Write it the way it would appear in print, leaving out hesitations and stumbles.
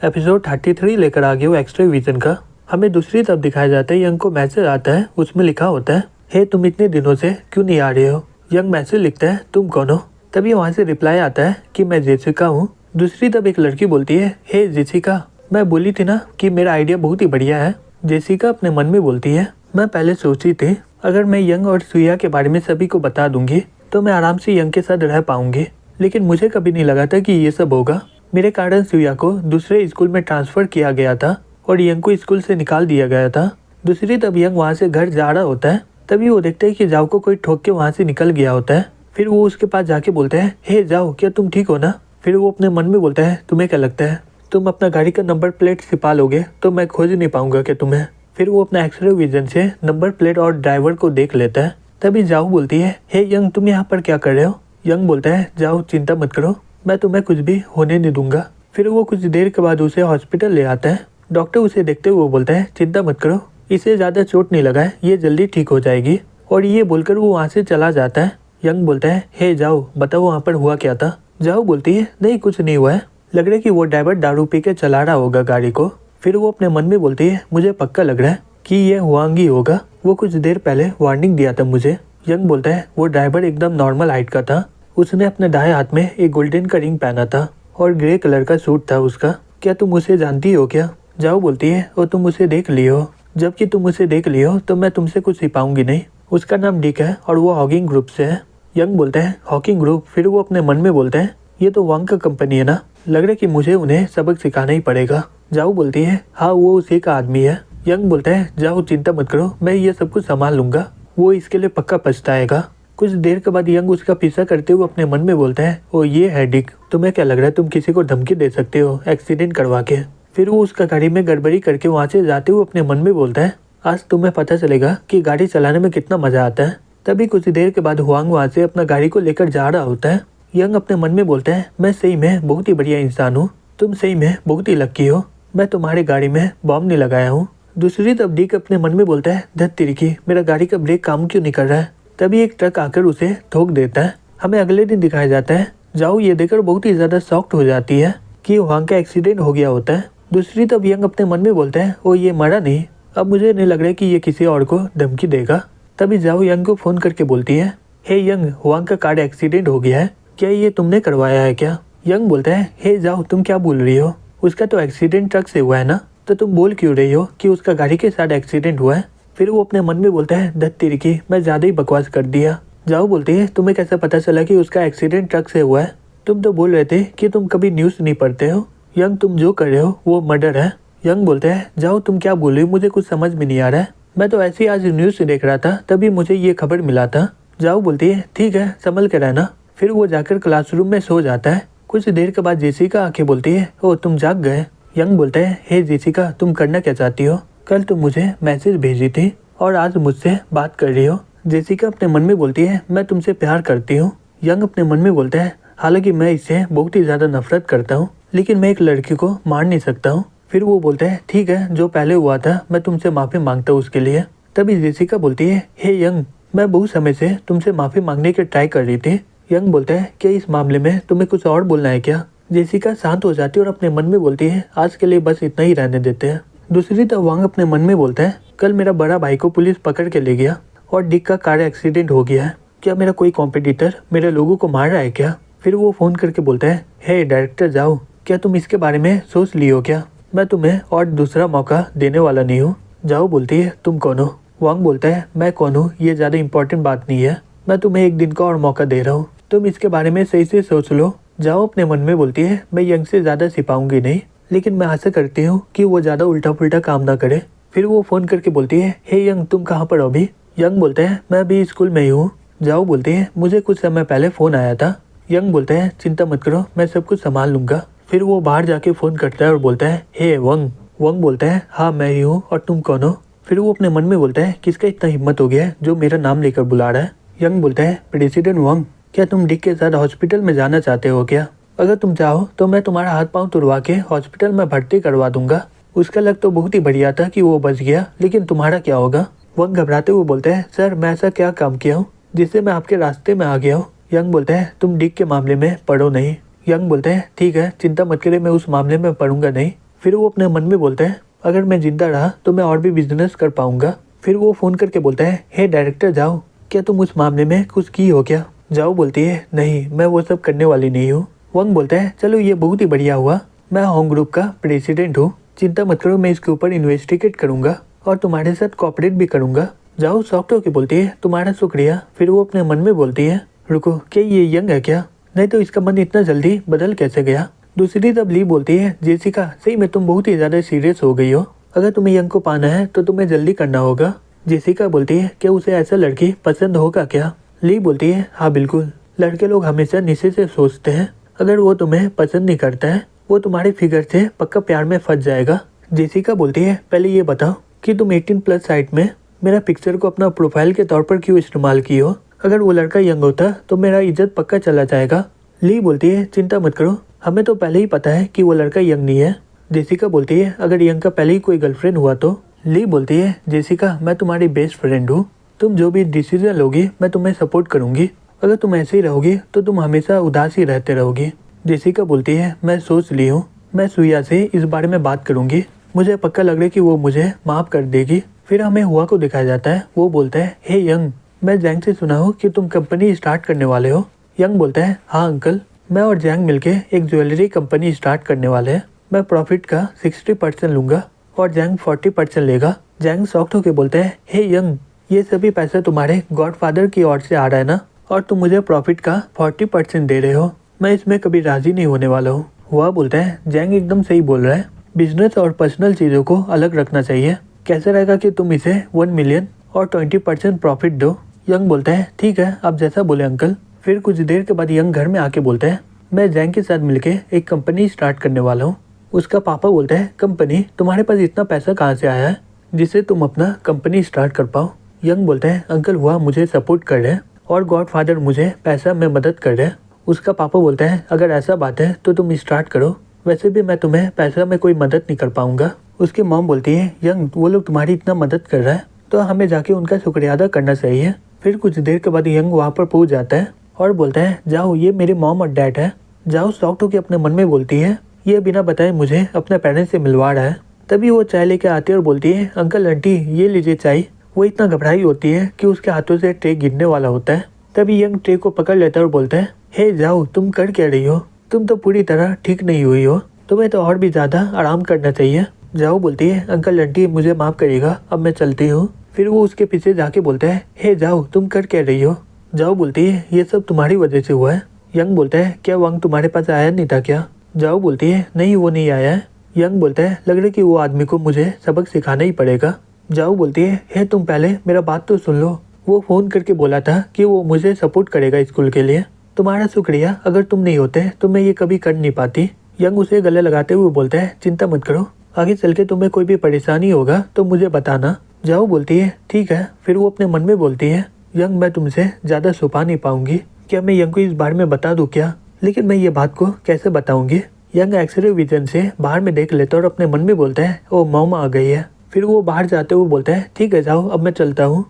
Episode 33 लेकर आ गया वो एक्स्ट्रा विजन का। हमें दूसरी तरफ दिखाया जाता है, यंग को मैसेज आता है, उसमें लिखा होता है, हे तुम इतने दिनों से क्यों नहीं आ रहे हो। यंग मैसेज लिखता है, तुम कौन हो। तभी वहाँ से रिप्लाई आता है कि मैं जेसिका हूँ। दूसरी तरफ एक लड़की बोलती है, हे जेसिका, मैं बोली थी ना कि मेरा आइडिया बहुत ही बढ़िया है। जेसिका अपने मन में बोलती है, मैं पहले सोची थी अगर मैं यंग और सुया के बारे में सभी को बता दूंगी तो मैं आराम से यंग के साथ रह पाऊंगी, लेकिन मुझे कभी नहीं लगा था कि ये सब होगा। मेरे कारण सुया को दूसरे स्कूल में ट्रांसफर किया गया था और यंग को स्कूल से निकाल दिया गया था। दूसरी तरफ यंग वहाँ से घर जा रहा होता है, तभी वो देखते है कि जाओ को कोई ठोक के वहाँ से निकल गया होता है। फिर वो उसके पास जाके बोलते हैं, हे जाओ, क्या तुम ठीक हो ना। फिर वो अपने मन में बोलता है, तुम्हें क्या लगता है तुम अपना गाड़ी का नंबर प्लेट छिपा लोगे तो मैं खोज नहीं पाऊंगा क्या तुम्हें। फिर वो अपना एक्सरे विजन से नंबर प्लेट और ड्राइवर को देख लेता है। तभी जाओ बोलती है, हे यंग, तुम यहाँ पर क्या कर रहे हो। यंग बोलता है, जाओ चिंता मत करो, मैं तुम्हें कुछ भी होने नहीं दूंगा। फिर वो कुछ देर के बाद उसे हॉस्पिटल ले आता है। डॉक्टर उसे देखते हुए बोलता है, चिंता मत करो, इसे ज़्यादा चोट नहीं लगा है, ये जल्दी ठीक हो जाएगी। और ये बोलकर वो वहाँ से चला जाता है। यंग बोलता है, हे जाओ, बताओ वहाँ पर हुआ क्या था। जाओ बोलती है, नहीं कुछ नहीं हुआ है, लग रहा है कि वो ड्राइवर दारू पी के चला रहा होगा गाड़ी को। फिर वो अपने मन में बोलती है, मुझे पक्का लग रहा है कि ये हुआंग ही होगा, वो कुछ देर पहले वार्निंग दिया था मुझे। यंग बोलता है, वो ड्राइवर एकदम नॉर्मल हाइट का था, उसने अपने दाएं हाथ में एक गोल्डन का रिंग पहना था और ग्रे कलर का सूट था उसका। क्या तुम उसे जानती हो क्या। जाओ बोलती है, और तुम उसे देख लियो, जबकि तुम उसे देख लियो तो मैं तुमसे कुछ सिपाऊंगी नहीं। उसका नाम डिक है और वो हॉकिंग ग्रुप से है। यंग बोलता है, हॉकिंग ग्रुप। फिर वो अपने मन में बोलता है, ये तो वांग का कंपनी है ना, लग रहा है कि मुझे उन्हें सबक सिखाना ही पड़ेगा। जाओ बोलती है, हाँ वो उसी का आदमी है। यंग बोलता है, जाओ चिंता मत करो, मैं ये सब कुछ संभाल लूंगा, वो इसके लिए पक्का पछताएगा। कुछ देर के बाद यंग उसका पीछा करते हुए अपने मन में बोलता है, ओ ये है डिक, तुम्हें क्या लग रहा है तुम किसी को धमकी दे सकते हो एक्सीडेंट करवा के। फिर वो उसका गाड़ी में गड़बड़ी करके वहाँ से जाते हुए अपने मन में बोलता है, आज तुम्हें पता चलेगा कि गाड़ी चलाने में कितना मजा आता है। तभी कुछ देर के बाद हुआंग वहाँ से अपना गाड़ी को लेकर जा रहा होता है। यंग अपने मन में बोलता है, मैं सही में बहुत ही बढ़िया इंसान हूँ, तुम सही में बहुत ही लकी हो, मैं तुम्हारी गाड़ी में बॉम्ब नहीं लगाया हूँ। दूसरी तरफ डिक अपने मन में बोलता है, धत तिरकी, मेरा गाड़ी का ब्रेक काम क्यों नहीं कर रहा है। तभी एक ट्रक आकर उसे ठोक देता है। हमें अगले दिन दिखाया जाता है। जाओ ये देखकर बहुत ही ज्यादा शॉक्ड हो जाती है कि हुआंग का एक्सीडेंट हो गया होता है। दूसरी तरफ यंग अपने मन में बोलता है, ओ ये मरा नहीं, अब मुझे नहीं लग रहा है कि ये किसी और को धमकी देगा। तभी जाओ यंग को फोन करके बोलती है, हे यंग, हुआंग का कार एक्सीडेंट हो गया है, क्या ये तुमने करवाया है क्या। यंग बोलता है, हे जाओ, तुम क्या बोल रही हो, उसका तो एक्सीडेंट ट्रक से हुआ है ना, तो तुम बोल क्यों रही हो कि उसका गाड़ी के साथ एक्सीडेंट हुआ है। फिर वो अपने मन में बोलता है, धत तिरकी, मैं ज्यादा ही बकवास कर दिया। जाओ बोलती है, तुम्हें कैसे पता चला कि उसका एक्सीडेंट ट्रक से हुआ है, तुम तो बोल रहे थे कि तुम कभी न्यूज नहीं पढ़ते हो। यंग, तुम जो कर रहे हो वो मर्डर है। यंग बोलते हैं, जाओ तुम क्या बोल रही हो, मुझे कुछ समझ में नहीं आ रहा है, मैं तो ऐसे ही आज न्यूज देख रहा था, तभी मुझे ये खबर मिला था। जाओ बोलती है, ठीक है, संभल के रहना। फिर वो जाकर क्लासरूम में सो जाता है। कुछ देर के बाद जेसिका आके बोलती है, ओ तुम जाग गए। यंग बोलता है, हे जेसिका, तुम करना क्या चाहती हो, कल तुम मुझे मैसेज भेजी थी और आज मुझसे बात कर रही हो। जेसिका अपने मन में बोलती है, मैं तुमसे प्यार करती हूँ। यंग अपने मन में बोलता है, हालांकि मैं इससे बहुत ही ज्यादा नफरत करता हूँ, लेकिन मैं एक लड़की को मार नहीं सकता हूँ। फिर वो बोलता है, ठीक है, जो पहले हुआ था मैं तुमसे माफी मांगता हूँ उसके लिए। तभी जेसिका बोलती है, हे यंग, मैं बहुत समय से तुमसे माफी मांगने की ट्राई कर रही थी। यंग बोलता है, क्या इस मामले में तुम्हें कुछ और बोलना है क्या। जेसिका शांत हो जाती है और अपने मन में बोलती है, आज के लिए बस इतना ही रहने देते हैं। दूसरी तरफ वांग अपने मन में बोलता है, कल मेरा बड़ा भाई को पुलिस पकड़ के ले गया और डिक का कार एक्सीडेंट हो गया है, क्या मेरा कोई कॉम्पिटिटर मेरे लोगों को मार रहा है क्या। फिर वो फोन करके बोलता है, हे डायरेक्टर जाओ, क्या तुम इसके बारे में सोच लियो क्या, मैं तुम्हें और दूसरा मौका देने वाला नहीं हूँ। जाओ बोलती है, तुम कौन हो। वांग बोलता है, मैं कौन हूँ ये ज्यादा इम्पोर्टेंट बात नहीं है, मैं तुम्हें एक दिन का और मौका दे रहा हूँ, तुम इसके बारे में सही से सोच लो। जाओ अपने मन में बोलती है, मैं यंग से ज्यादा सिपाऊंगी नहीं, लेकिन मैं आशा करती हूँ कि वो ज्यादा उल्टा पुल्टा काम ना करे। फिर वो फोन करके बोलती है, हे यंग, तुम कहाँ पर हो अभी। यंग बोलता है, मैं अभी स्कूल में ही हूँ। जाओ बोलती है, मुझे कुछ समय पहले फोन आया था। यंग बोलता है, चिंता मत करो, मैं सब कुछ संभाल लूंगा। फिर वो बाहर जाके फोन करता है और बोलता है, हे वंग। वंग बोलता है, हाँ मैं ही हूँ, और तुम कौन हो। फिर वो अपने मन में बोलता है, किसका इतना हिम्मत हो गया है जो मेरा नाम लेकर बुला रहा है। यंग बोलता है, प्रेसिडेंट वंग, क्या तुम डिक के साथ हॉस्पिटल में जाना चाहते हो क्या। अगर तुम चाहो तो मैं तुम्हारा हाथ पांव तुड़वा के हॉस्पिटल में भर्ती करवा दूंगा। उसका लग तो बहुत ही बढ़िया था कि वो बच गया, लेकिन तुम्हारा क्या होगा। वंग घबराते हुए बोलता है, सर मैं ऐसा क्या काम किया हूँ जिससे मैं आपके रास्ते में आ गया हूँ। यंग बोलता है, तुम डिक के मामले में पढ़ो नहीं। यंग बोलते हैं, ठीक है, चिंता मत करे, मैं उस मामले में पढ़ूंगा नहीं। फिर वो अपने मन में बोलता है अगर मैं जिंदा रहा तो मैं और भी बिजनेस कर पाऊंगा। फिर वो फ़ोन करके बोलता है हे डायरेक्टर जाओ, क्या तुम उस मामले में कुछ की हो क्या? जाओ बोलती है नहीं, मैं वो सब करने वाली नहीं हूँ। वंग बोलता है चलो ये बहुत ही बढ़िया हुआ, मैं होंग ग्रुप का प्रेसिडेंट हूँ, चिंता मत करो, मैं इसके ऊपर इन्वेस्टिगेट करूंगा और तुम्हारे साथ कोऑपरेट भी करूंगा। जाओ सॉफ्ट होके बोलती है तुम्हारा शुक्रिया। फिर वो अपने मन में बोलती है रुको, क्या ये यंग है क्या? नहीं तो इसका मन इतना जल्दी बदल कैसे गया? दूसरी तरफ ली बोलती है जेसिका सही में तुम बहुत ही ज्यादा सीरियस हो गई हो, अगर तुम्हें यंग को पाना है तो तुम्हें जल्दी करना होगा। जेसिका बोलती है क्या उसे ऐसा लड़की पसंद होगा क्या? ली बोलती है हाँ बिल्कुल, लड़के लोग हमेशा नीचे से सोचते हैं, अगर वो तुम्हें पसंद नहीं करता है वो तुम्हारे फिगर से पक्का प्यार में फंस जाएगा। जेसिका बोलती है पहले ये बताओ कि तुम 18+ साइट में मेरा पिक्चर को अपना प्रोफाइल के तौर पर क्यों इस्तेमाल की हो? अगर वो लड़का यंग होता तो मेरा इज्जत पक्का चला जाएगा। ली बोलती है चिंता मत करो, हमें तो पहले ही पता है कि वो लड़का यंग नहीं है। जेसिका बोलती है अगर यंग का पहले ही कोई गर्लफ्रेंड हुआ तो? ली बोलती है जेसिका मैं तुम्हारी बेस्ट फ्रेंड हूँ, तुम जो भी डिसीजन लोगी मैं तुम्हें सपोर्ट करूंगी, अगर तुम ऐसे ही रहोगी तो तुम हमेशा उदास ही रहते रहोगी। जेसिका बोलती है मैं सोच ली हूँ, मैं सुया से इस बारे में बात करूंगी, मुझे पक्का लग रहा है कि वो मुझे माफ कर देगी। फिर हमें हुआ को दिखाया जाता है, वो बोलता है हे यंग मैं जैंग से सुना हूँ कि तुम कंपनी स्टार्ट करने वाले हो। यंग बोलता है हाँ अंकल, मैं और जैंग मिलके एक ज्वेलरी कंपनी स्टार्ट करने वाले हैं, मैं प्रॉफिट का 60% लूंगा और जैंग 40% लेगा। जैंग शॉक्ड होकर बोलता है हे यंग ये सभी पैसा तुम्हारे गॉडफादर की ओर से आ रहा है ना, और तुम मुझे प्रॉफिट का 40% दे रहे हो, मैं इसमें कभी राजी नहीं होने वाला हूँ। वह बोलता है जैंग एकदम सही बोल रहा है, बिजनेस और पर्सनल चीज़ों को अलग रखना चाहिए, कैसे रहेगा कि तुम इसे 1 मिलियन और 20% प्रॉफिट दो। यंग बोलता है ठीक है आप जैसा बोले अंकल। फिर कुछ देर के बाद यंग घर में आके बोलता है मैं जैंग के साथ मिलके एक कंपनी स्टार्ट करने वाला हूँ। उसका पापा बोलता है कंपनी, तुम्हारे पास इतना पैसा कहाँ से आया है जिससे तुम अपना कंपनी स्टार्ट कर पाओ? यंग बोलता है अंकल हुआ मुझे सपोर्ट कर रहे हैं और गॉडफादर मुझे पैसा में मदद कर रहे हैं। उसका पापा बोलता है अगर ऐसा बात है तो तुम स्टार्ट करो, वैसे भी मैं तुम्हें पैसा में कोई मदद नहीं कर पाऊंगा। उसकी मॉम बोलती है यंग वो लोग तुम्हारी इतना मदद कर रहा है तो हमें जाके उनका शुक्रिया अदा करना चाहिए। फिर कुछ देर के बाद यंग वहाँ पर पहुँच जाता है और बोलता है जाओ ये मेरे मॉम और डैड है। जाओ शॉक्ड होकर अपने मन में बोलती है ये बिना बताए मुझे अपने पेरेंट्स से मिलवा रहा है। तभी वो चाय लेके आती है और बोलती है अंकल आंटी ये लीजिए चाय। वो इतना घबराई होती है कि उसके हाथों से ट्रे गिरने वाला होता है। तभी यंग ट्रे को पकड़ लेता है और बोलता है हे जाओ तुम कर क्या रही हो, तुम तो पूरी तरह ठीक नहीं हुई हो, तुम्हें तो और भी ज़्यादा आराम करना चाहिए। जाओ बोलती है अंकल आंटी मुझे माफ़ करिएगा, अब मैं चलती हूँ। फिर वो उसके पीछे जाके बोलता है हे जाओ तुम कर क्या रही हो? जाओ बोलती है ये सब तुम्हारी वजह से हुआ है। यंग बोलता है क्या वंग तुम्हारे पास आया नहीं था क्या? जाओ बोलती है नहीं वो नहीं आया है। यंग बोलता है लग रहा है कि वो आदमी को मुझे सबक सिखाना ही पड़ेगा। जाओ बोलती है हे तुम पहले मेरा बात तो सुन लो, वो फ़ोन करके बोला था कि वो मुझे सपोर्ट करेगा स्कूल के लिए, तुम्हारा शुक्रिया, अगर तुम नहीं होते तो मैं ये कभी कर नहीं पाती। यंग उसे गले लगाते हुए बोलता है चिंता मत करो, आगे चल के तुम्हें कोई भी परेशानी होगा तो मुझे बताना। जाओ बोलती है ठीक है। फिर वो अपने मन में बोलती है यंग मैं तुमसे ज़्यादा छुपा नहीं पाऊंगी, क्या मैं यंग को इस बारे में बता दूं क्या? लेकिन मैं ये बात को कैसे बताऊंगी? यंग एक्सरे विजन से बाहर में देख लेता है और अपने मन में बोलता है ओ मॉम आ गई है। फिर वो बाहर जाते हुए बोलता है ठीक है जाओ अब मैं चलता हूँ।